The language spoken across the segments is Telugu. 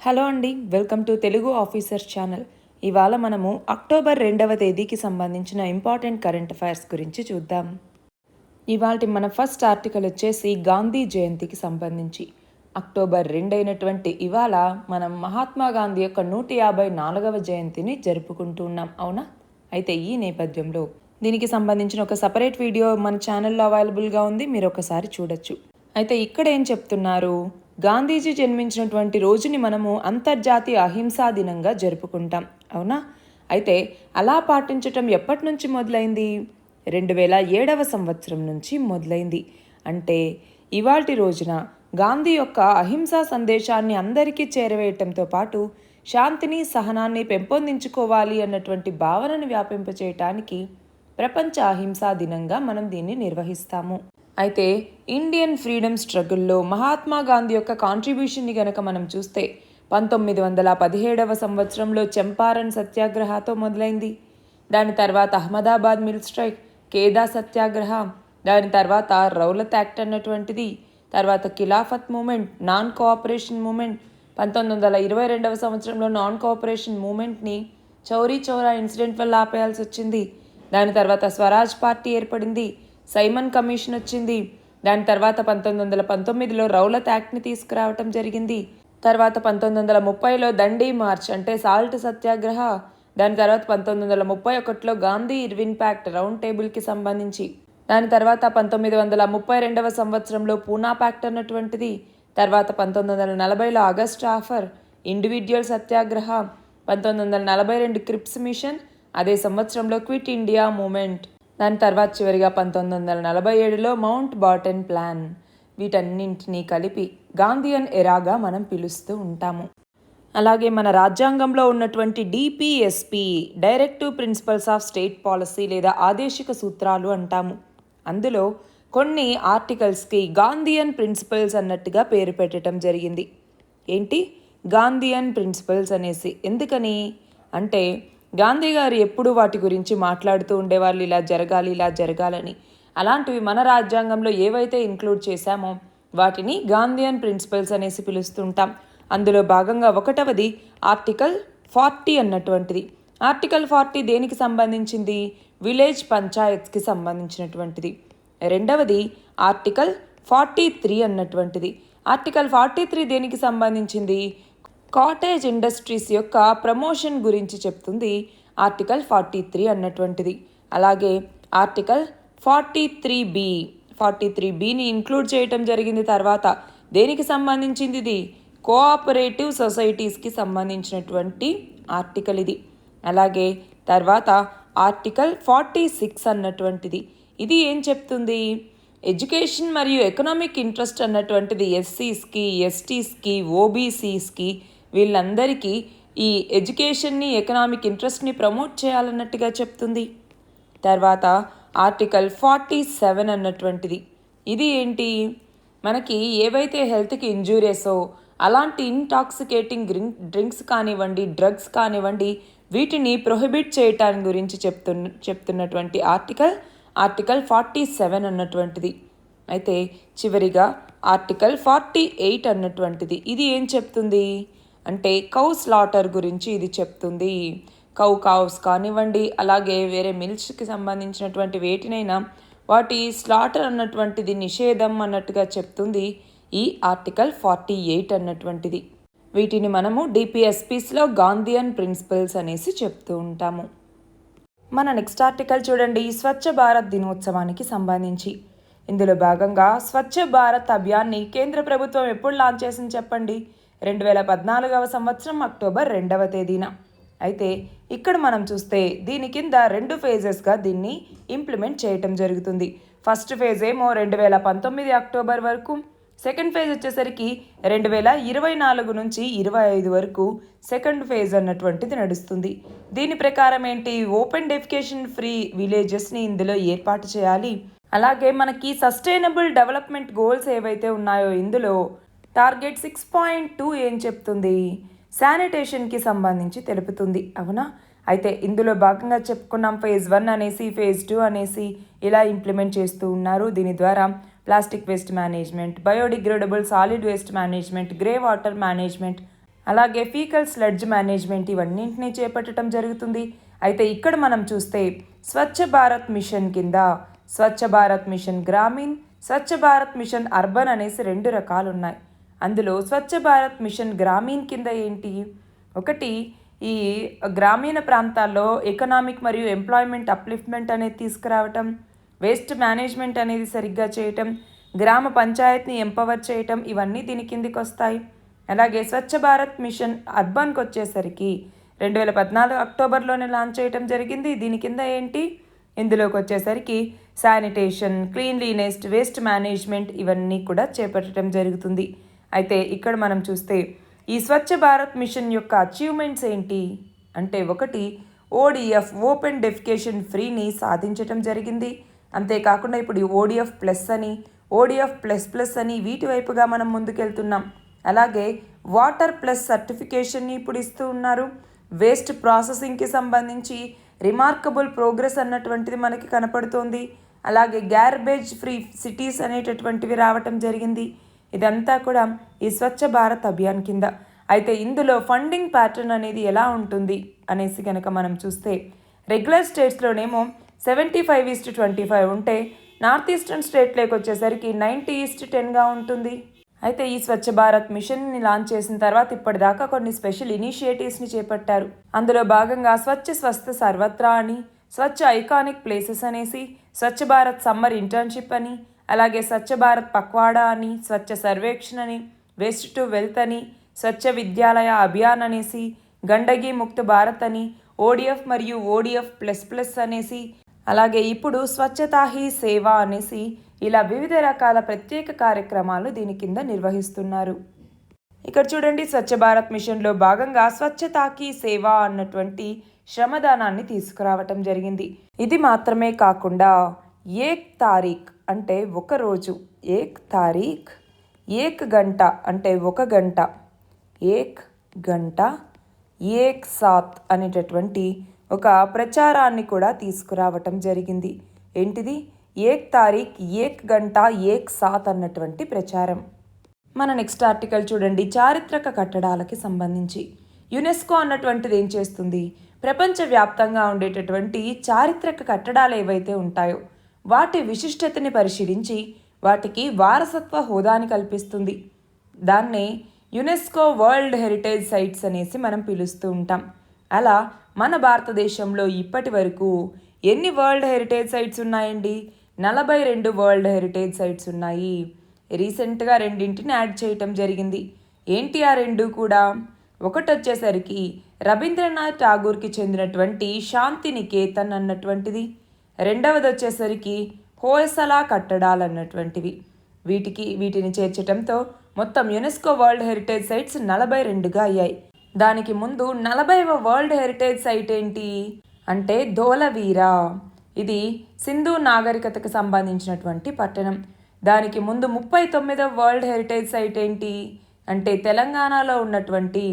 హలో అండి, welcome to Telugu officers channel. ఇవాళ మనము అక్టోబర్ 2వ తేదీకి సంబంధించిన ఇంపార్టెంట్ కరెంట్ అఫైర్స్ గురించి చూద్దాం. ఇవాళ మన ఫస్ట్ ఆర్టికల్ వచ్చేసి గాంధీ జయంతికి సంబంధించి. అక్టోబర్ 2 అయినటువంటి ఇవాళ మనం మహాత్మా గాంధీ యొక్క 154వ జయంతిని జరుపుకుంటున్నాం, అవునా? అయితే ఈ నేపథ్యంలో దీనికి సంబంధించిన ఒక సపరేట్ వీడియో మన ఛానల్లో అవైలబుల్గా ఉంది, మీరు ఒకసారి చూడొచ్చు. అయితే ఇక్కడ ఏం చెప్తున్నారు, గాంధీజీ జన్మించినటువంటి రోజుని మనము అంతర్జాతీయ అహింసా దినంగా జరుపుకుంటాం, అవునా? అయితే అలా పాటించటం ఎప్పటి నుంచి మొదలైంది? 2007వ సంవత్సరం నుంచి మొదలైంది. అంటే ఇవాల్టి రోజున గాంధీ యొక్క అహింసా సందేశాన్ని అందరికీ చేరవేయటంతో పాటు శాంతిని సహనాన్ని పెంపొందించుకోవాలి అన్నటువంటి భావనను వ్యాపింపచేయటానికి ప్రపంచ అహింసా దినంగా మనం దీన్ని నిర్వహిస్తాము. అయితే ఇండియన్ ఫ్రీడమ్ స్ట్రగుల్లో మహాత్మా గాంధీ యొక్క కాంట్రిబ్యూషన్ని గనక మనం చూస్తే 1917వ సంవత్సరంలో చంపారన్ సత్యాగ్రహతో మొదలైంది. దాని తర్వాత అహ్మదాబాద్ మిల్ స్ట్రైక్, కేదా సత్యాగ్రహ, దాని తర్వాత రౌలత్ యాక్ట్ అన్నటువంటిది, తర్వాత Khilafat movement, non cooperation movement, 1922వ సంవత్సరంలో నాన్ కోఆపరేషన్ మూమెంట్ని చౌరీ చౌరా ఇన్సిడెంట్ వల్ల ఆపేయాల్సి వచ్చింది. దాని తర్వాత స్వరాజ్ పార్టీ ఏర్పడింది, సైమన్ కమిషన్ వచ్చింది. దాని తర్వాత 1919లో రౌలత్ యాక్ట్ని తీసుకురావటం జరిగింది. తర్వాత 1930లో దండీ మార్చ్ అంటే సాల్ట్ సత్యాగ్రహ. దాని తర్వాత 1931లో గాంధీ ఇర్విన్ ప్యాక్ట్ రౌండ్ టేబుల్కి సంబంధించి. దాని తర్వాత 1932వ సంవత్సరంలో పూనా ప్యాక్ట్ అన్నటువంటిది. తర్వాత 1940లో ఆగస్ట్ ఆఫర్, ఇండివిడ్యువల్ సత్యాగ్రహ, 1942 క్రిప్స్ మిషన్, అదే సంవత్సరంలో క్విట్ ఇండియా మూమెంట్. దాని తర్వాత చివరిగా 1947లో మౌంట్ బాటన్ ప్లాన్. వీటన్నింటినీ కలిపి గాంధీయన్ ఎరాగా మనం పిలుస్తూ ఉంటాము. అలాగే మన రాజ్యాంగంలో ఉన్నటువంటి DPSP, directive principles of state policy లేదా ఆదేశిక సూత్రాలు అంటాము. అందులో కొన్ని ఆర్టికల్స్కి గాంధీయన్ ప్రిన్సిపల్స్ అన్నట్టుగా పేరు పెట్టడం జరిగింది. ఏంటి గాంధీయన్ ప్రిన్సిపల్స్ అనేసి? ఎందుకని అంటే గాంధీ గారు ఎప్పుడు వాటి గురించి మాట్లాడుతూ ఉండేవాళ్ళు, ఇలా జరగాలి ఇలా జరగాలని. అలాంటివి మన రాజ్యాంగంలో ఏవైతే ఇంక్లూడ్ చేశామో వాటిని గాంధీయన్ ప్రిన్సిపల్స్ అనేసి పిలుస్తుంటాం. అందులో భాగంగా 1వది ఆర్టికల్ 40 అన్నటువంటిది. ఆర్టికల్ 40 దేనికి సంబంధించింది? విలేజ్ పంచాయత్స్కి సంబంధించినటువంటిది. 2వది ఆర్టికల్ 43 అన్నటువంటిది. ఆర్టికల్ 43 దేనికి సంబంధించింది? కాటేజ్ ఇండస్ట్రీస్ యొక్క ప్రమోషన్ గురించి చెప్తుంది ఆర్టికల్ 43 అన్నటువంటిది. అలాగే ఆర్టికల్ 43బిని ఇంక్లూడ్ చేయటం జరిగింది. తర్వాత దేనికి సంబంధించింది? ఇది కోఆపరేటివ్ సొసైటీస్కి సంబంధించినటువంటి ఆర్టికల్ ఇది. అలాగే తర్వాత ఆర్టికల్ 46 అన్నటువంటిది. ఇది ఏం చెప్తుంది? ఎడ్యుకేషన్ మరియు ఎకనామిక్ ఇంట్రెస్ట్ అన్నటువంటిది ఎస్సీస్కి, ఎస్టీస్కి, ఓబీసీస్కి, వీళ్ళందరికీ ఈ ఎడ్యుకేషన్ని, ఎకనామిక్ ఇంట్రెస్ట్ని ప్రమోట్ చేయాలన్నట్టుగా చెప్తుంది. తర్వాత ఆర్టికల్ 47 అన్నటువంటిది. ఇది ఏంటి? మనకి ఏవైతే హెల్త్కి ఇంజూరియసో అలాంటి ఇంటాక్సికేటింగ్ డ్రింక్స్ కానివ్వండి, డ్రగ్స్ కానివ్వండి, వీటిని ప్రొహిబిట్ చేయటాన్ని గురించి చెప్తున్నటువంటి ఆర్టికల్ 47 అన్నటువంటిది. అయితే చివరిగా ఆర్టికల్ 48 అన్నటువంటిది. ఇది ఏం చెప్తుంది అంటే కౌ స్లాటర్ గురించి ఇది చెప్తుంది. కావ్స్ కానివ్వండి, అలాగే వేరే మిల్క్స్కి సంబంధించినటువంటి వేటినైనా వాటి స్లాటర్ అన్నటువంటిది నిషేధం అన్నట్టుగా చెప్తుంది ఈ ఆర్టికల్ 48 అన్నటువంటిది. వీటిని మనము డిపిఎస్పీస్లో గాంధీయన్ ప్రిన్సిపల్స్ అనేసి చెప్తూ ఉంటాము. మన నెక్స్ట్ ఆర్టికల్ చూడండి, స్వచ్ఛ భారత్ దినోత్సవానికి సంబంధించి. ఇందులో భాగంగా స్వచ్ఛ భారత్ అభియాన్ని కేంద్ర ప్రభుత్వం ఎప్పుడు లాంచ్ చేసింది చెప్పండి? 2014వ సంవత్సరం అక్టోబర్ 2వ తేదీన. అయితే ఇక్కడ మనం చూస్తే దీని కింద 2 ఫేజెస్గా దీన్ని ఇంప్లిమెంట్ చేయటం జరుగుతుంది. ఫస్ట్ ఫేజ్ ఏమో 2019 అక్టోబర్ వరకు, సెకండ్ ఫేజ్ వచ్చేసరికి 2024 నుంచి 25 వరకు సెకండ్ ఫేజ్ అన్నటువంటిది నడుస్తుంది. దీని ప్రకారం ఏంటి? ఓపెన్ డెఫికేషన్ ఫ్రీ విలేజెస్ని ఇందులో ఏర్పాటు చేయాలి. అలాగే మనకి సస్టైనబుల్ డెవలప్మెంట్ గోల్స్ ఏవైతే ఉన్నాయో ఇందులో టార్గెట్ 6.2 ఏం చెప్తుంది? శానిటేషన్కి సంబంధించి తెలుపుతుంది, అవునా? అయితే ఇందులో భాగంగా చెప్పుకున్నాం ఫేజ్ 1 అనేసి, ఫేజ్ 2 అనేసి ఇలా ఇంప్లిమెంట్ చేస్తూ ఉన్నారు. దీని ద్వారా plastic waste management, biodegradable solid waste management, grey water management, అలాగే ఫీకల్ స్లడ్జ్ మేనేజ్మెంట్ ఇవన్నింటినీ చేపట్టడం జరుగుతుంది. అయితే ఇక్కడ మనం చూస్తే స్వచ్ఛ భారత్ మిషన్ కింద Swachh Bharat machine Grameen, Swachh Bharat machine urban అనేసి 2 రకాలు ఉన్నాయి. అందులో స్వచ్ఛ భారత్ మిషన్ గ్రామీణ్ కింద ఏంటి, ఒకటి ఈ గ్రామీణ ప్రాంతాల్లో ఎకనామిక్ మరియు ఎంప్లాయ్మెంట్ అప్లిఫ్ట్మెంట్ అనేది తీసుకురావటం, వేస్ట్ మేనేజ్మెంట్ అనేది సరిగ్గా చేయటం, గ్రామ పంచాయత్ని ఎంపవర్ చేయటం, ఇవన్నీ దీని కిందికి వస్తాయి. అలాగే స్వచ్ఛ భారత్ మిషన్ అర్బన్కి వచ్చేసరికి 2014 అక్టోబర్లోనే లాంచ్ చేయటం జరిగింది. దీని కింద ఏంటి, ఇందులోకి వచ్చేసరికి శానిటేషన్, క్లీన్లీనెస్, వేస్ట్ మేనేజ్మెంట్ ఇవన్నీ కూడా చేపట్టడం జరుగుతుంది. అయితే ఇక్కడ మనం చూస్తే ఈ స్వచ్ఛ భారత్ మిషన్ యొక్క అచీవ్మెంట్స్ ఏంటి అంటే, ఒకటి ఓడిఎఫ్ ఓపెన్ డెఫికేషన్ ఫ్రీని సాధించటం జరిగింది. అంతేకాకుండా ఇప్పుడు ఈ ఓడిఎఫ్ ప్లస్ అని, ఓడిఎఫ్ ప్లస్ ప్లస్ అని వీటి వైపుగా మనం ముందుకెళ్తున్నాం. అలాగే వాటర్ ప్లస్ సర్టిఫికేషన్ని ఇప్పుడు ఇస్తూ ఉన్నారు. వేస్ట్ ప్రాసెసింగ్కి సంబంధించి రిమార్కబుల్ ప్రోగ్రెస్ అన్నటువంటిది మనకి కనపడుతోంది. అలాగే గార్బేజ్ ఫ్రీ సిటీస్ అనేటటువంటివి రావటం జరిగింది. ఇదంతా కూడా ఈ స్వచ్ఛ భారత్ అభియాన్ కింద. అయితే ఇందులో ఫండింగ్ ప్యాటర్న్ అనేది ఎలా ఉంటుంది అనేసి కనుక మనం చూస్తే, రెగ్యులర్ స్టేట్స్లోనేమో 75:25 ఉంటే, నార్త్ ఈస్టర్న్ స్టేట్లోకి వచ్చేసరికి 90:10గా ఉంటుంది. అయితే ఈ స్వచ్ఛ భారత్ మిషన్ని లాంచ్ చేసిన తర్వాత ఇప్పటిదాకా కొన్ని స్పెషల్ ఇనిషియేటివ్స్ని చేపట్టారు. అందులో భాగంగా స్వచ్ఛ స్వస్థ సర్వత్రా అని, స్వచ్ఛ ఐకానిక్ ప్లేసెస్ అనేసి, స్వచ్ఛ భారత్ సమ్మర్ ఇంటర్న్షిప్ అని, అలాగే స్వచ్ఛ భారత్ పక్వాడా అని, స్వచ్ఛ సర్వేక్షణ్ అని, వేస్ట్ టు వెల్త్ అని, స్వచ్ఛ విద్యాలయ అభియాన్ అనేసి, గండగి ముక్త భారత్ అని, ఓడిఎఫ్ మరియు ఓడిఎఫ్ ప్లస్ ప్లస్ అనేసి, అలాగే ఇప్పుడు స్వచ్ఛతా హీ సేవ అనేసి, ఇలా వివిధ రకాల ప్రత్యేక కార్యక్రమాలు దీని కింద నిర్వహిస్తున్నారు. ఇక్కడ చూడండి, స్వచ్ఛ భారత్ మిషన్లో భాగంగా స్వచ్ఛతాకి సేవ అన్నటువంటి శ్రమదానాన్ని తీసుకురావటం జరిగింది. ఇది మాత్రమే కాకుండా ఏక్ తారీఖ్ అంటే ఒక రోజు, ఏక్ తారీఖ్, ఏక్ గంట అంటే 1 గంట, ఏక్ గంట, ఏక్ సాత్ అనేటటువంటి ఒక ప్రచారాన్ని కూడా తీసుకురావటం జరిగింది. ఏంటిది, ఏక్ తారీఖ్, ఏక్ గంట, ఏక్ సాత్ అన్నటువంటి ప్రచారం. మన నెక్స్ట్ ఆర్టికల్ చూడండి, చారిత్రక కట్టడాలకి సంబంధించి. యునెస్కో అన్నటువంటిది ఏం చేస్తుంది, ప్రపంచవ్యాప్తంగా ఉండేటటువంటి చారిత్రక కట్టడాలు ఏవైతే ఉంటాయో వాటి విశిష్టతని పరిశీలించి వాటికి వారసత్వ హోదాని కల్పిస్తుంది. దాన్నే యునెస్కో వరల్డ్ హెరిటేజ్ సైట్స్ అనేసి మనం పిలుస్తూ ఉంటాం. అలా మన భారతదేశంలో ఇప్పటి వరకు ఎన్ని వరల్డ్ హెరిటేజ్ సైట్స్ ఉన్నాయండి, 42 వరల్డ్ హెరిటేజ్ సైట్స్ ఉన్నాయి. రీసెంట్గా 2ని యాడ్ చేయటం జరిగింది. ఏంటి ఆ 2 కూడా, ఒకటి వచ్చేసరికి రవీంద్రనాథ్ ఠాగూర్కి చెందినటువంటి శాంతి నికేతన్ అన్నటువంటిది, రెండవది వచ్చేసరికి హోయసలా కట్టడాలు అన్నటువంటివి. వీటిని చేర్చడంతో మొత్తం యునెస్కో వరల్డ్ హెరిటేజ్ సైట్స్ 42గా అయ్యాయి. దానికి ముందు 40వ వరల్డ్ హెరిటేజ్ సైట్ ఏంటి అంటే ధోలవీరా. ఇది సింధు నాగరికతకు సంబంధించినటువంటి పట్టణం. దానికి ముందు 39వ వరల్డ్ హెరిటేజ్ సైట్ ఏంటి అంటే తెలంగాణలో ఉన్నటువంటి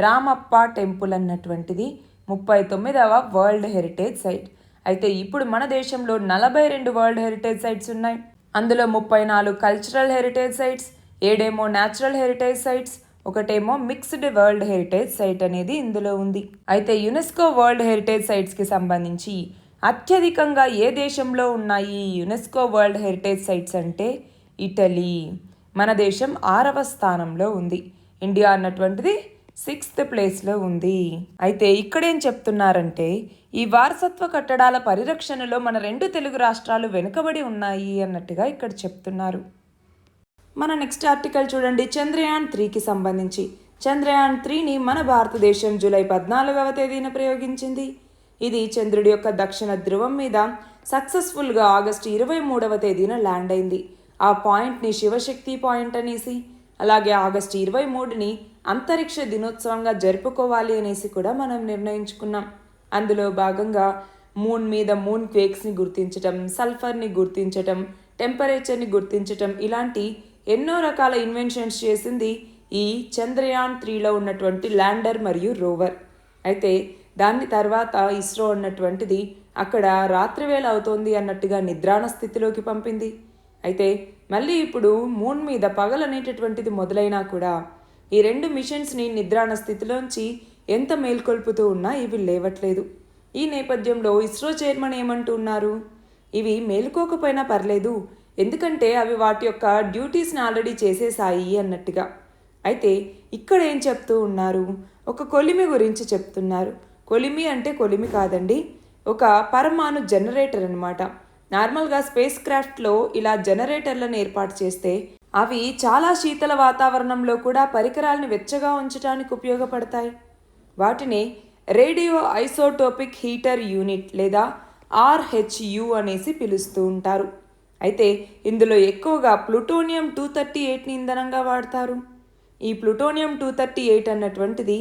రామప్ప టెంపుల్ అన్నటువంటిది 39వ వరల్డ్ హెరిటేజ్ సైట్. అయితే ఇప్పుడు మన దేశంలో 42 వరల్డ్ హెరిటేజ్ సైట్స్ ఉన్నాయి. అందులో 34 cultural heritage sites, 7 natural heritage sites, ఒకటేమో మిక్స్డ్ వరల్డ్ హెరిటేజ్ సైట్ అనేది ఇందులో ఉంది. అయితే యునెస్కో వరల్డ్ హెరిటేజ్ సైట్స్కి సంబంధించి అత్యధికంగా ఏ దేశంలో ఉన్నాయి యునెస్కో వరల్డ్ హెరిటేజ్ సైట్స్ అంటే ఇటలీ. మన దేశం 6వ స్థానంలో ఉంది. ఇండియా అన్నటువంటిది 6th ప్లేస్లో ఉంది. అయితే ఇక్కడేం చెప్తున్నారంటే, ఈ వారసత్వ కట్టడాల పరిరక్షణలో మన 2 తెలుగు రాష్ట్రాలు వెనుకబడి ఉన్నాయి అన్నట్టుగా ఇక్కడ చెప్తున్నారు. మన నెక్స్ట్ ఆర్టికల్ చూడండి, చంద్రయాన్ 3కి సంబంధించి. చంద్రయాన్ 3ని మన భారతదేశం జూలై 14వ తేదీన ప్రయోగించింది. ఇది చంద్రుడి యొక్క దక్షిణ ధ్రువం మీద సక్సెస్ఫుల్గా ఆగస్టు 23వ తేదీన ల్యాండ్ అయింది. ఆ పాయింట్ని శివశక్తి పాయింట్ అనేసి, అలాగే ఆగస్టు 23ని అంతరిక్ష దినోత్సవంగా జరుపుకోవాలి అనేసి కూడా మనం నిర్ణయించుకున్నాం. అందులో భాగంగా మూన్ మీద మూన్ క్వేక్స్ని గుర్తించటం, సల్ఫర్ని గుర్తించటం, టెంపరేచర్ని గుర్తించటం, ఇలాంటి ఎన్నో రకాల ఇన్వెన్షన్స్ చేసింది ఈ చంద్రయాన్ 3లో ఉన్నటువంటి ల్యాండర్ మరియు రోవర్. అయితే దాని తర్వాత ఇస్రో అన్నటువంటిది అక్కడ రాత్రివేళ అవుతోంది అన్నట్టుగా నిద్రాణ స్థితిలోకి పంపింది. అయితే మళ్ళీ ఇప్పుడు మూన్ మీద పగలనేటటువంటిది మొదలైనా కూడా ఈ 2 మిషన్స్ని నిద్రాణ స్థితిలోంచి ఎంత మేల్కొల్పుతూ ఉన్నా ఇవి లేవట్లేదు. ఈ నేపథ్యంలో ఇస్రో చైర్మన్ ఏమంటున్నారు, ఇవి మేలుకోకపోయినా పర్లేదు, ఎందుకంటే అవి వాటి యొక్క డ్యూటీస్ని ఆల్రెడీ చేసేసాయి అన్నట్టుగా. అయితే ఇక్కడ ఏం చెప్తూ ఉన్నారు, ఒక కొలిమి గురించి చెప్తున్నారు. కొలిమి అంటే కొలిమి కాదండి, ఒక పరమాణు జనరేటర్ అనమాట. నార్మల్గా స్పేస్ క్రాఫ్ట్లో ఇలా జనరేటర్లను ఏర్పాటు చేస్తే అవి చాలా శీతల వాతావరణంలో కూడా పరికరాలను వెచ్చగా ఉంచడానికి ఉపయోగపడతాయి. వాటిని రేడియో ఐసోటోపిక్ హీటర్ యూనిట్ లేదా RHU అనేసి పిలుస్తూ ఉంటారు. అయితే ఇందులో ఎక్కువగా ప్లూటోనియం 238ని ఇంధనంగా వాడతారు. ఈ ప్లూటోనియం 238 అన్నటువంటిది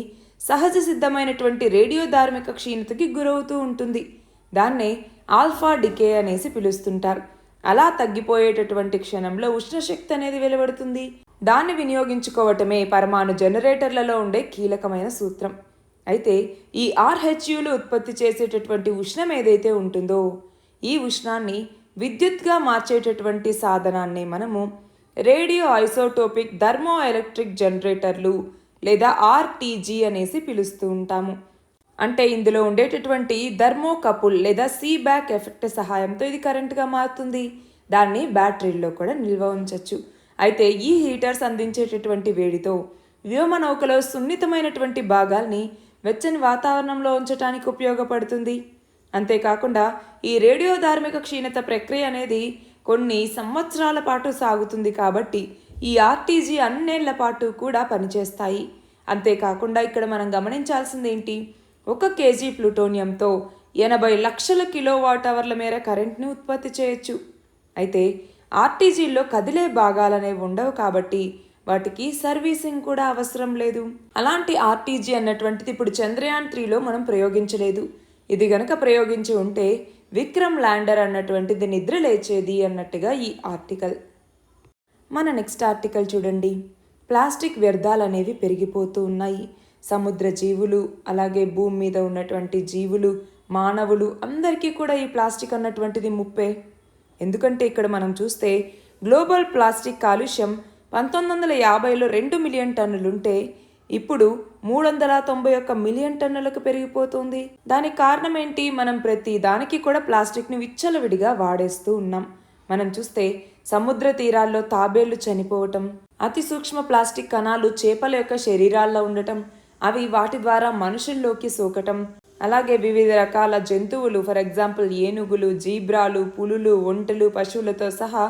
సహజ సిద్ధమైనటువంటి రేడియో ధార్మిక క్షీణతకి గురవుతూ ఉంటుంది. దాన్నే ఆల్ఫా డికే అనేసి పిలుస్తుంటారు. అలా తగ్గిపోయేటటువంటి క్షణంలో ఉష్ణశక్తి అనేది వెలువడుతుంది. దాన్ని వినియోగించుకోవటమే పరమాణు జనరేటర్లలో ఉండే కీలకమైన సూత్రం. అయితే ఈ RHUలు ఉత్పత్తి చేసేటటువంటి ఉష్ణం ఏదైతే ఉంటుందో ఈ ఉష్ణాన్ని విద్యుత్గా మార్చేటటువంటి సాధనాన్ని మనము రేడియో ఐసోటోపిక్ థర్మో ఎలక్ట్రిక్ జనరేటర్లు లేదా RTG అనేసి పిలుస్తూ ఉంటాము. అంటే ఇందులో ఉండేటటువంటి థర్మోకపుల్ లేదా సీబ్యాక్ ఎఫెక్ట్ సహాయంతో ఇది కరెంటుగా మారుతుంది. దాన్ని బ్యాటరీల్లో కూడా నిల్వ ఉంచవచ్చు. అయితే ఈ హీటర్స్ అందించేటటువంటి వేడితో వ్యోమనౌకలో సున్నితమైనటువంటి భాగాల్ని వెచ్చని వాతావరణంలో ఉంచడానికి ఉపయోగపడుతుంది. అంతేకాకుండా ఈ రేడియో ధార్మిక క్షీణత ప్రక్రియ అనేది కొన్ని సంవత్సరాల పాటు సాగుతుంది కాబట్టి ఈ RTG అన్నేళ్ల పాటు కూడా పనిచేస్తాయి. అంతేకాకుండా ఇక్కడ మనం గమనించాల్సింది ఏంటి, 1 kg ప్లూటోనియంతో 80 లక్షల కిలోవాట్ అవర్ల మేర కరెంట్ని ఉత్పత్తి చేయొచ్చు. అయితే RTGలో కదిలే భాగాలనేవి ఉండవు కాబట్టి వాటికి సర్వీసింగ్ కూడా అవసరం లేదు. అలాంటి RTG అన్నటువంటిది ఇప్పుడు చంద్రయాన్ 3లో మనం ప్రయోగించలేదు. ఇది గనక ప్రయోగించి ఉంటే విక్రమ్ ల్యాండర్ అన్నటువంటిది నిద్ర లేచేది అన్నట్టుగా ఈ ఆర్టికల్. మన నెక్స్ట్ ఆర్టికల్ చూడండి. ప్లాస్టిక్ వ్యర్థాలు అనేవి పెరిగిపోతూ ఉన్నాయి. సముద్ర జీవులు అలాగే భూమి మీద ఉన్నటువంటి జీవులు మానవులు అందరికీ కూడా ఈ ప్లాస్టిక్ అన్నటువంటిది ముప్పే. ఎందుకంటే ఇక్కడ మనం చూస్తే గ్లోబల్ ప్లాస్టిక్ కాలుష్యం 1950లో 2 మిలియన్ టన్నులుంటే ఇప్పుడు 391 మిలియన్ టన్నులకు పెరిగిపోతుంది. దానికి కారణం ఏంటి, మనం ప్రతి దానికి కూడా ప్లాస్టిక్ని విచ్చలవిడిగా వాడేస్తూ ఉన్నాం. మనం చూస్తే సముద్ర తీరాల్లో తాబేళ్లు చనిపోవటం, అతి సూక్ష్మ ప్లాస్టిక్ కణాలు చేపల యొక్క శరీరాల్లో ఉండటం, అవి వాటి ద్వారా మనుషుల్లోకి సోకటం, అలాగే వివిధ రకాల జంతువులు ఫర్ ఎగ్జాంపుల్ ఏనుగులు, జీబ్రాలు, పులులు, ఒంటెలు, పశువులతో సహా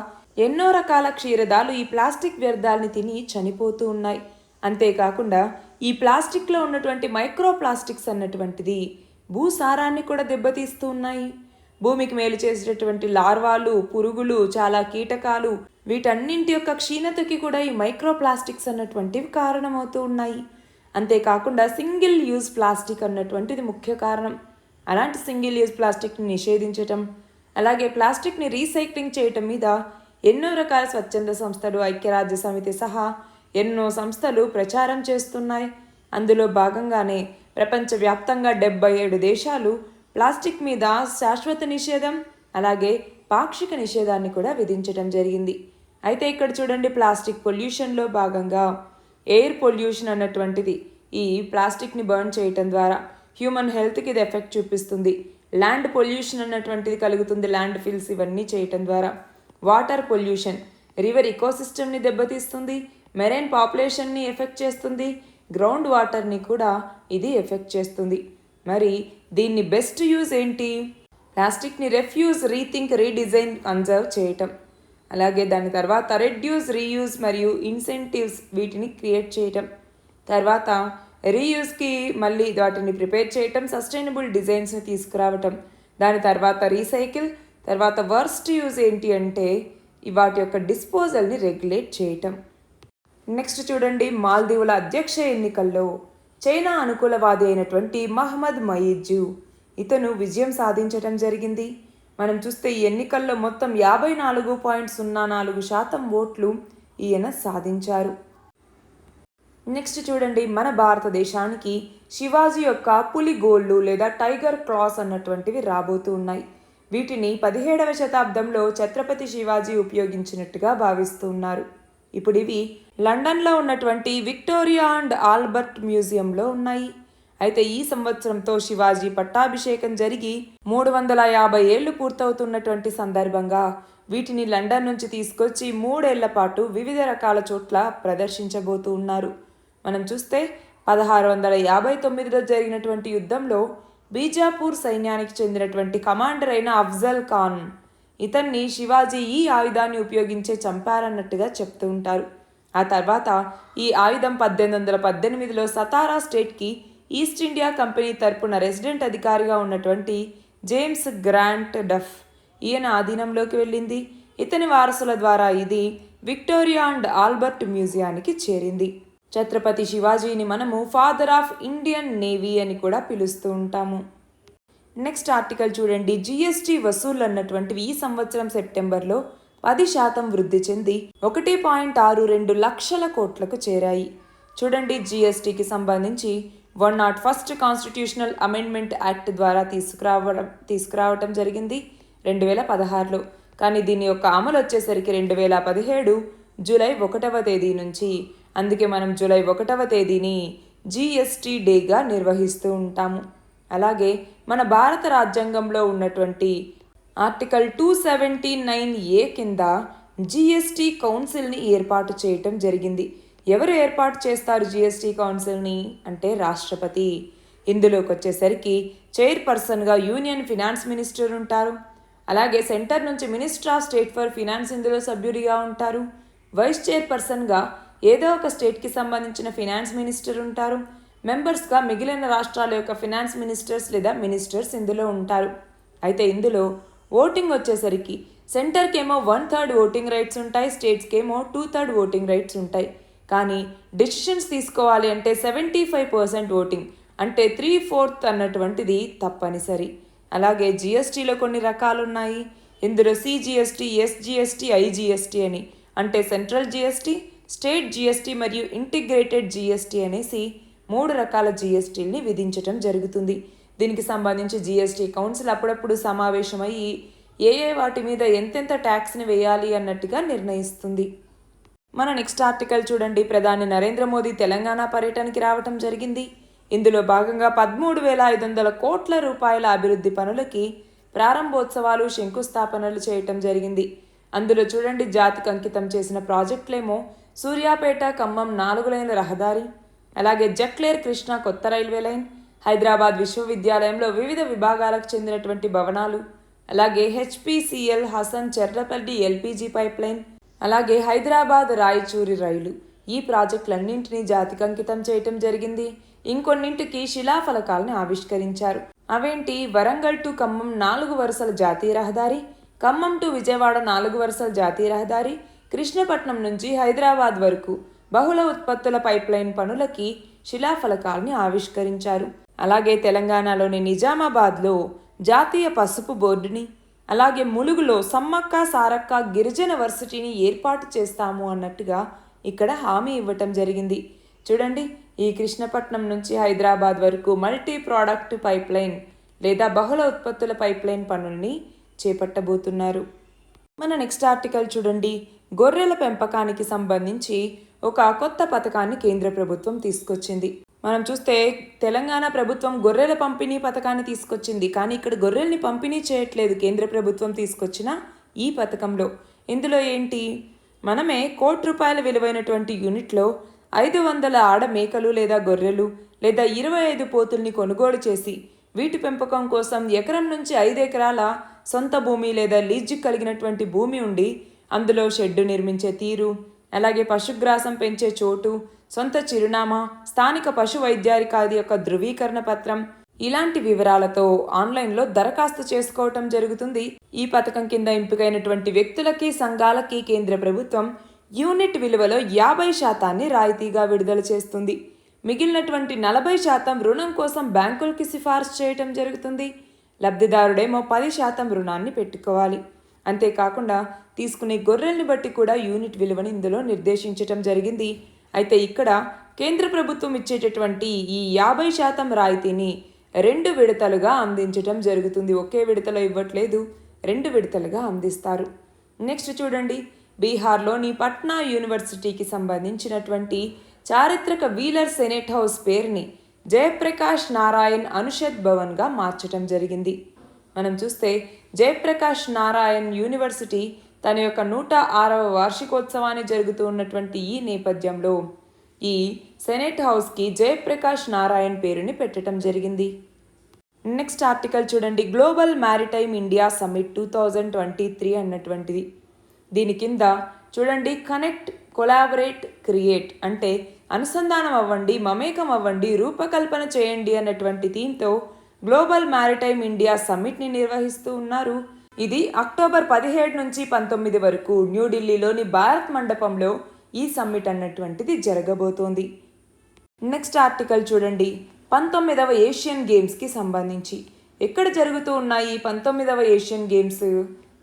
ఎన్నో రకాల క్షీరదాలు ఈ ప్లాస్టిక్ వ్యర్థాలని తిని చనిపోతూ ఉన్నాయి. అంతేకాకుండా ఈ ప్లాస్టిక్లో ఉన్నటువంటి మైక్రో ప్లాస్టిక్స్ అన్నటువంటిది భూసారాన్ని కూడా దెబ్బతీస్తూ ఉన్నాయి. భూమికి మేలు చేసేటటువంటి లార్వాలు, పురుగులు, చాలా కీటకాలు, వీటన్నింటి యొక్క క్షీణతకి కూడా ఈ మైక్రో ప్లాస్టిక్స్ అన్నటువంటివి కారణమవుతూ ఉన్నాయి. అంతేకాకుండా సింగిల్ యూజ్ ప్లాస్టిక్ అన్నటువంటిది ముఖ్య కారణం. అలాంటి సింగిల్ యూజ్ ప్లాస్టిక్ని నిషేధించటం, అలాగే ప్లాస్టిక్ని రీసైక్లింగ్ చేయటం మీద ఎన్నో రకాల స్వచ్ఛంద సంస్థలు, ఐక్యరాజ్య సమితి సహా ఎన్నో సంస్థలు ప్రచారం చేస్తున్నాయి. అందులో భాగంగానే ప్రపంచవ్యాప్తంగా 77 దేశాలు ప్లాస్టిక్ మీద శాశ్వత నిషేధం అలాగే పాక్షిక నిషేధాన్ని కూడా విధించడం జరిగింది. అయితే ఇక్కడ చూడండి, ప్లాస్టిక్ పొల్యూషన్లో భాగంగా ఎయిర్ పొల్యూషన్ అన్నటువంటిది ఈ ప్లాస్టిక్ని బర్న్ చేయటం ద్వారా హ్యూమన్ హెల్త్కి ఇది ఎఫెక్ట్ చూపిస్తుంది. ల్యాండ్ పొల్యూషన్ అన్నటువంటిది కలుగుతుంది, ల్యాండ్ ఫిల్స్ ఇవన్నీ చేయటం ద్వారా. వాటర్ పొల్యూషన్ రివర్ ఇకోసిస్టమ్ని దెబ్బతీస్తుంది, మెరైన్ పాపులేషన్ని ఎఫెక్ట్ చేస్తుంది, గ్రౌండ్ వాటర్ని కూడా ఇది ఎఫెక్ట్ చేస్తుంది. మరి దీన్ని బెస్ట్ యూజ్ ఏంటి, ప్లాస్టిక్ని రెఫ్యూజ్, రీథింక్, రీడిజైన్, కన్జర్వ్ చేయటం, అలాగే దాని తర్వాత రెడ్యూస్, రీయూజ్ మరియు ఇన్సెంటివ్స్ వీటిని క్రియేట్ చేయటం, తర్వాత రీయూజ్కి మళ్ళీ వాటిని ప్రిపేర్ చేయటం, సస్టైనబుల్ డిజైన్స్ని తీసుకురావటం, దాని తర్వాత రీసైకిల్, తర్వాత వర్స్ట్ యూజ్ ఏంటి అంటే వాటి యొక్క డిస్పోజల్ని రెగ్యులేట్ చేయటం. నెక్స్ట్ చూడండి, మాల్దీవుల అధ్యక్ష ఎన్నికల్లో చైనా అనుకూలవాది అయినటువంటి మహమ్మద్ మొయిజ్జు ఇతను విజయం సాధించటం జరిగింది. మనం చూస్తే ఈ ఎన్నికల్లో మొత్తం 54.04% ఓట్లు ఈయన సాధించారు. నెక్స్ట్ చూడండి, మన భారతదేశానికి శివాజీ యొక్క పులి గోళ్ళు లేదా టైగర్ క్లాస్ అన్నటువంటివి రాబోతూ ఉన్నాయి. వీటిని 17వ శతాబ్దంలో ఛత్రపతి శివాజీ ఉపయోగించినట్టుగా భావిస్తూ ఉన్నారు. ఇప్పుడు ఇవి లండన్లో ఉన్నటువంటి విక్టోరియా అండ్ ఆల్బర్ట్ మ్యూజియంలో ఉన్నాయి. అయితే ఈ సంవత్సరంతో శివాజీ పట్టాభిషేకం జరిగి 350 ఏళ్లు పూర్తవుతున్నటువంటి సందర్భంగా వీటిని లండన్ నుంచి తీసుకొచ్చి 3 ఏళ్ల పాటు వివిధ రకాల చోట్ల ప్రదర్శించబోతూ ఉన్నారు. మనం చూస్తే 1659లో జరిగినటువంటి యుద్ధంలో బీజాపూర్ సైన్యానికి చెందినటువంటి కమాండర్ అయిన అఫ్జల్ ఖాన్ ఇతన్ని శివాజీ ఈ ఆయుధాన్ని ఉపయోగించే చంపారన్నట్టుగా చెప్తూ ఉంటారు. ఆ తర్వాత ఈ ఆయుధం 1818లో సతారా స్టేట్కి ఈస్ట్ ఇండియా కంపెనీ తరపున రెసిడెంట్ అధికారిగా ఉన్నటువంటి జేమ్స్ గ్రాంట్ డఫ్ ఈయన ఆధీనంలోకి వెళ్ళింది. ఇతని వారసుల ద్వారా ఇది విక్టోరియా అండ్ ఆల్బర్ట్ మ్యూజియానికి చేరింది. ఛత్రపతి శివాజీని మనము ఫాదర్ ఆఫ్ ఇండియన్ నేవీ అని కూడా పిలుస్తూ ఉంటాము. నెక్స్ట్ ఆర్టికల్ చూడండి. జిఎస్టీ వసూళ్లు అన్నటువంటివి ఈ సంవత్సరం సెప్టెంబర్లో 10% వృద్ధి చెంది 1.62 లక్షల కోట్లకు చేరాయి. చూడండి, జిఎస్టీకి సంబంధించి 101st కాన్స్టిట్యూషనల్ అమెండ్మెంట్ యాక్ట్ ద్వారా తీసుకురావటం జరిగింది 2016లో. కానీ దీని యొక్క అమలు వచ్చేసరికి 2017 జూలై 1వ తేదీ నుంచి. అందుకే మనం జూలై 1వ తేదీని జిఎస్టీ డేగా నిర్వహిస్తూ ఉంటాము. అలాగే మన భారత రాజ్యాంగంలో ఉన్నటువంటి ఆర్టికల్ 279A కింద జిఎస్టీ కౌన్సిల్ని ఏర్పాటు చేయటం జరిగింది. ఎవరు ఏర్పాటు చేస్తారు జిఎస్టీ కౌన్సిల్ని అంటే రాష్ట్రపతి. ఇందులోకి వచ్చేసరికి చైర్పర్సన్గా యూనియన్ ఫినాన్స్ మినిస్టర్ ఉంటారు. అలాగే సెంటర్ నుంచి minister of state for finance ఇందులో సభ్యుడిగా ఉంటారు. వైస్ చైర్పర్సన్గా ఏదో ఒక స్టేట్కి సంబంధించిన ఫినాన్స్ మినిస్టర్ ఉంటారు. మెంబర్స్గా మిగిలిన రాష్ట్రాల యొక్క ఫినాన్స్ మినిస్టర్స్ లేదా మినిస్టర్స్ ఇందులో ఉంటారు. అయితే ఇందులో ఓటింగ్ వచ్చేసరికి సెంటర్కేమో 1/3 ఓటింగ్ రైట్స్ ఉంటాయి, స్టేట్స్కేమో 2/3 ఓటింగ్ రైట్స్ ఉంటాయి. కానీ డెసిషన్స్ తీసుకోవాలి అంటే 75% ఓటింగ్ అంటే 3/4 అన్నటువంటిది తప్పనిసరి. అలాగే జిఎస్టీలో కొన్ని రకాలు ఉన్నాయి. ఇందులో సిజిఎస్టీ, ఎస్జిఎస్టీ, ఐజిఎస్టీ అని అంటే సెంట్రల్ జిఎస్టీ, స్టేట్ జిఎస్టీ మరియు ఇంటిగ్రేటెడ్ జిఎస్టీ అనేసి 3 రకాల జిఎస్టీని విధించటం జరుగుతుంది. దీనికి సంబంధించి జిఎస్టీ కౌన్సిల్ అప్పుడప్పుడు సమావేశమయ్యి ఏ వాటి మీద ఎంతెంత ట్యాక్స్ని వేయాలి అన్నట్టుగా నిర్ణయిస్తుంది. మన నెక్స్ట్ ఆర్టికల్ చూడండి. ప్రధాని నరేంద్ర మోదీ తెలంగాణ పర్యటనకి రావటం జరిగింది. ఇందులో భాగంగా 13,500 కోట్ల రూపాయల అభివృద్ధి పనులకి ప్రారంభోత్సవాలు, శంకుస్థాపనలు చేయటం జరిగింది. అందులో చూడండి, జాతికి అంకితం చేసిన ప్రాజెక్టులేమో సూర్యాపేట ఖమ్మం 4 లైన్ల రహదారి, అలాగే జక్లేర్ కృష్ణ కొత్త రైల్వే లైన్, హైదరాబాద్ విశ్వవిద్యాలయంలో వివిధ విభాగాలకు చెందినటువంటి భవనాలు, అలాగే HPCL Hasan Cherlapalli LPG pipeline, అలాగే హైదరాబాద్ రాయచూరి రైలు. ఈ ప్రాజెక్టులన్నింటినీ జాతికి అంకితం చేయటం జరిగింది. ఇంకొన్నింటికి శిలాఫలకాలను ఆవిష్కరించారు. అవేంటి, వరంగల్ టు ఖమ్మం 4 వరుసల జాతీయ రహదారి, ఖమ్మం టు విజయవాడ 4 వరుసల జాతీయ రహదారి, కృష్ణపట్నం నుంచి హైదరాబాద్ వరకు బహుళ ఉత్పత్తుల పైప్ లైన్ పనులకి శిలాఫలకాల్ని ఆవిష్కరించారు. అలాగే తెలంగాణలోని నిజామాబాద్లో జాతీయ పసుపు బోర్డుని, అలాగే ములుగులో సమ్మక్క సారక్క గిరిజన వర్సిటీని ఏర్పాటు చేస్తాము అన్నట్టుగా ఇక్కడ హామీ ఇవ్వటం జరిగింది. చూడండి, ఈ కృష్ణపట్నం నుంచి హైదరాబాద్ వరకు మల్టీ ప్రోడక్ట్ పైప్ లైన్ లేదా బహుళ ఉత్పత్తుల పైప్ లైన్ పనుల్ని చేపట్టబోతున్నారు. మన నెక్స్ట్ ఆర్టికల్ చూడండి. గొర్రెల పెంపకానికి సంబంధించి ఒక కొత్త పథకాన్ని కేంద్ర ప్రభుత్వం తీసుకొచ్చింది. మనం చూస్తే తెలంగాణ ప్రభుత్వం గొర్రెల పంపిణీ పథకాన్ని తీసుకొచ్చింది. కానీ ఇక్కడ గొర్రెల్ని పంపిణీ చేయట్లేదు కేంద్ర ప్రభుత్వం తీసుకొచ్చిన ఈ పథకంలో. ఇందులో ఏంటి, మనమే ₹1,00,00,000 విలువైనటువంటి యూనిట్లో 500 ఆడ మేకలు లేదా గొర్రెలు లేదా 25 పోతుల్ని కొనుగోలు చేసి వీటి పెంపకం కోసం ఎకరం నుంచి 5 ఎకరాల సొంత భూమి లేదా లీజు కలిగినటువంటి భూమి ఉండి అందులో షెడ్డు నిర్మించే తీరు, అలాగే పశుగ్రాసం పెంచే చోటు, సొంత చిరునామా, స్థానిక పశు వైద్యాధికారి యొక్క ధృవీకరణ పత్రం, ఇలాంటి వివరాలతో ఆన్లైన్లో దరఖాస్తు చేసుకోవటం జరుగుతుంది. ఈ పథకం కింద ఎంపికైనటువంటి వ్యక్తులకి, సంఘాలకి కేంద్ర ప్రభుత్వం యూనిట్ విలువలో 50% రాయితీగా విడుదల చేస్తుంది. మిగిలినటువంటి 40% రుణం కోసం బ్యాంకులకి సిఫార్సు చేయటం జరుగుతుంది. లబ్ధిదారుడేమో 10% రుణాన్ని పెట్టుకోవాలి. అంతేకాకుండా తీసుకునే గొర్రెల్ని బట్టి కూడా యూనిట్ విలువని ఇందులో నిర్దేశించటం జరిగింది. అయితే ఇక్కడ కేంద్ర ప్రభుత్వం ఇచ్చేటటువంటి ఈ 50% రాయితీని 2 విడతలుగా అందించటం జరుగుతుంది. ఒకే విడతలో ఇవ్వట్లేదు, 2 విడతలుగా అందిస్తారు. నెక్స్ట్ చూడండి, బీహార్లోని పట్నా యూనివర్సిటీకి సంబంధించినటువంటి చారిత్రక వీలర్ సెనేట్ హౌస్ పేరుని జయప్రకాష్ నారాయణ్ అనుషద్ భవన్గా మార్చడం జరిగింది. మనం చూస్తే జయప్రకాష్ నారాయణ్ యూనివర్సిటీ తన యొక్క 106వ వార్షికోత్సవాన్ని జరుగుతూ ఉన్నటువంటి ఈ నేపథ్యంలో ఈ సెనేట్ హౌస్కి జయప్రకాష్ నారాయణ్ పేరుని పెట్టడం జరిగింది. నెక్స్ట్ ఆర్టికల్ చూడండి, గ్లోబల్ మ్యారిటైమ్ ఇండియా సమ్మిట్ 2023 అన్నటువంటిది. దీని కింద చూడండి, కనెక్ట్, కొలాబరేట్, క్రియేట్ అంటే అనుసంధానం అవ్వండి, మమేకం అవ్వండి, రూపకల్పన చేయండి అన్నటువంటి థీమ్తో గ్లోబల్ మ్యారిటైమ్ ఇండియా సమ్మిట్ని నిర్వహిస్తూ ఉన్నారు. ఇది అక్టోబర్ 17 నుంచి 19 వరకు న్యూఢిల్లీలోని భారత్ మండపంలో ఈ సమ్మిట్ అన్నటువంటిది జరగబోతోంది. నెక్స్ట్ ఆర్టికల్ చూడండి, 19వ ఏషియన్ గేమ్స్కి సంబంధించి ఎక్కడ జరుగుతూ ఉన్నాయి 19వ ఏషియన్ గేమ్స్?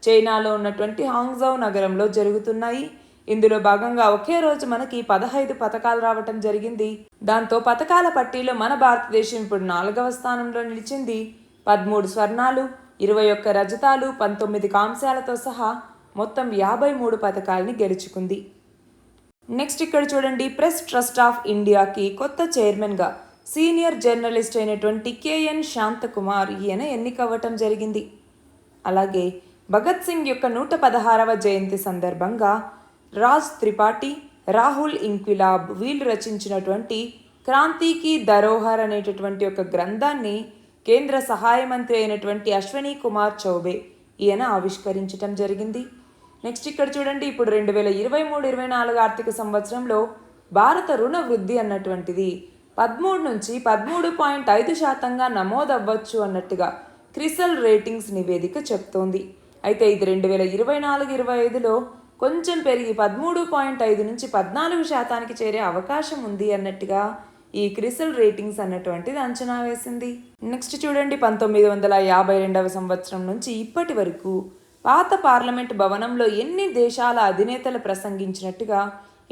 చైనాలో ఉన్నటువంటి హాంగ్జౌ నగరంలో జరుగుతున్నాయి. ఇందులో భాగంగా ఒకే రోజు మనకి 15 పథకాలు రావటం జరిగింది. దాంతో పథకాల పట్టీలో మన భారతదేశం ఇప్పుడు 4వ స్థానంలో నిలిచింది. 13 స్వర్ణాలు, 21 రజతాలు, 19 కాంస్యాలతో సహా మొత్తం 53 పథకాలని గెలుచుకుంది. నెక్స్ట్ ఇక్కడ చూడండి, ప్రెస్ ట్రస్ట్ ఆఫ్ ఇండియాకి కొత్త చైర్మన్గా సీనియర్ జర్నలిస్ట్ అయినటువంటి కేఎన్ శాంతకుమార్ ఈయన ఎన్నికవ్వటం జరిగింది. అలాగే భగత్ సింగ్ యొక్క 116వ జయంతి సందర్భంగా రాజ్ త్రిపాఠి, రాహుల్ ఇంక్విలాబ్ వీళ్ళు రచించినటువంటి క్రాంతికి ధరోహర్ అనేటటువంటి ఒక గ్రంథాన్ని కేంద్ర సహాయ మంత్రి అయినటువంటి అశ్వనీ కుమార్ చౌబే ఈయన ఆవిష్కరించటం జరిగింది. నెక్స్ట్ ఇక్కడ చూడండి, ఇప్పుడు 2023-24 ఆర్థిక సంవత్సరంలో భారత రుణ వృద్ధి అన్నటువంటిది 13 నుంచి 13.5% నమోదవ్వచ్చు అన్నట్టుగా క్రిసల్ రేటింగ్స్ నివేదిక చెప్తోంది. అయితే ఇది 2024-25లో కొంచెం పెరిగి 13.5 నుంచి 14% చేరే అవకాశం ఉంది అన్నట్టుగా ఈ క్రిసల్ రేటింగ్స్ అన్నటువంటిది అంచనా వేసింది. నెక్స్ట్ చూడండి, 1952వ సంవత్సరం నుంచి ఇప్పటి వరకు పాత పార్లమెంట్ భవనంలో ఎన్ని దేశాల అధినేతలు ప్రసంగించినట్టుగా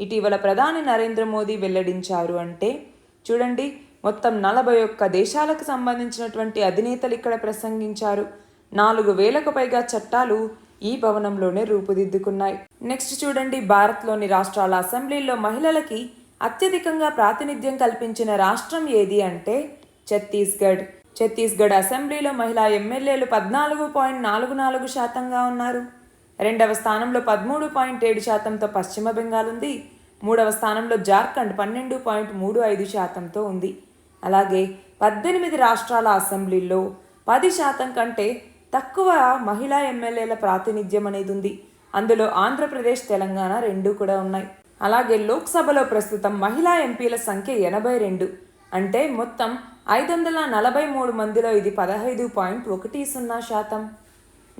ఇటీవల ప్రధాని నరేంద్ర మోదీ వెల్లడించారు అంటే చూడండి, మొత్తం 41 దేశాలకు సంబంధించినటువంటి అధినేతలు ఇక్కడ ప్రసంగించారు. 4,000కు పైగా చట్టాలు ఈ భవనంలోనే రూపుదిద్దుకున్నాయి. నెక్స్ట్ చూడండి, భారత్లోని రాష్ట్రాల అసెంబ్లీల్లో మహిళలకి అత్యధికంగా ప్రాతినిధ్యం కల్పించిన రాష్ట్రం ఏది అంటే ఛత్తీస్గఢ్. ఛత్తీస్గఢ్ అసెంబ్లీలో మహిళా ఎమ్మెల్యేలు 14.44%గా ఉన్నారు. 2వ స్థానంలో 13.7%తో పశ్చిమ బెంగాల్ ఉంది. 3వ స్థానంలో జార్ఖండ్ 12.35%తో ఉంది. అలాగే 18 రాష్ట్రాల అసెంబ్లీల్లో 10% కంటే తక్కువ మహిళా ఎమ్మెల్యేల ప్రాతినిధ్యం అనేది ఉంది. అందులో ఆంధ్రప్రదేశ్, తెలంగాణ 2 కూడా ఉన్నాయి. అలాగే లోక్సభలో ప్రస్తుతం మహిళా ఎంపీల సంఖ్య 82, అంటే మొత్తం 543 మందిలో ఇది 15.10%.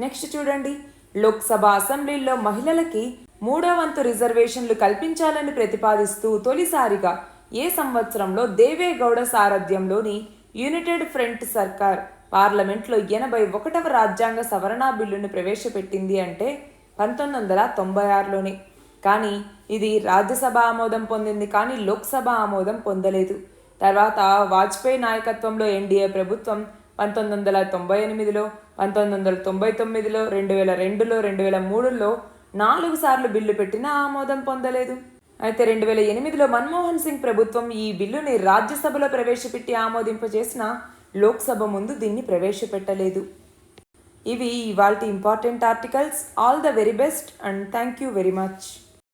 నెక్స్ట్ చూడండి, లోక్సభ అసెంబ్లీల్లో మహిళలకి 3వ వంతు రిజర్వేషన్లు కల్పించాలని ప్రతిపాదిస్తూ తొలిసారిగా ఏ సంవత్సరంలో దేవేగౌడ సారథ్యంలోని యునైటెడ్ ఫ్రంట్ సర్కార్ పార్లమెంట్లో 81వ రాజ్యాంగ సవరణ బిల్లును ప్రవేశపెట్టింది అంటే 1996లోనే. కానీ ఇది రాజ్యసభ ఆమోదం పొందింది, కానీ లోక్సభ ఆమోదం పొందలేదు. తర్వాత వాజ్పేయి నాయకత్వంలో ఎన్డీఏ ప్రభుత్వం 1998లో, 1999లో, 2002లో, 2003లో 4 సార్లు బిల్లు పెట్టినా ఆమోదం పొందలేదు. అయితే 2008లో మన్మోహన్ సింగ్ ప్రభుత్వం ఈ బిల్లుని రాజ్యసభలో ప్రవేశపెట్టి ఆమోదింపజేసిన లోక్సభ ముందు దీన్ని ప్రవేశపెట్టలేదు. ఇవి ఇవాల్టి important articles. All the very best and thank you very much.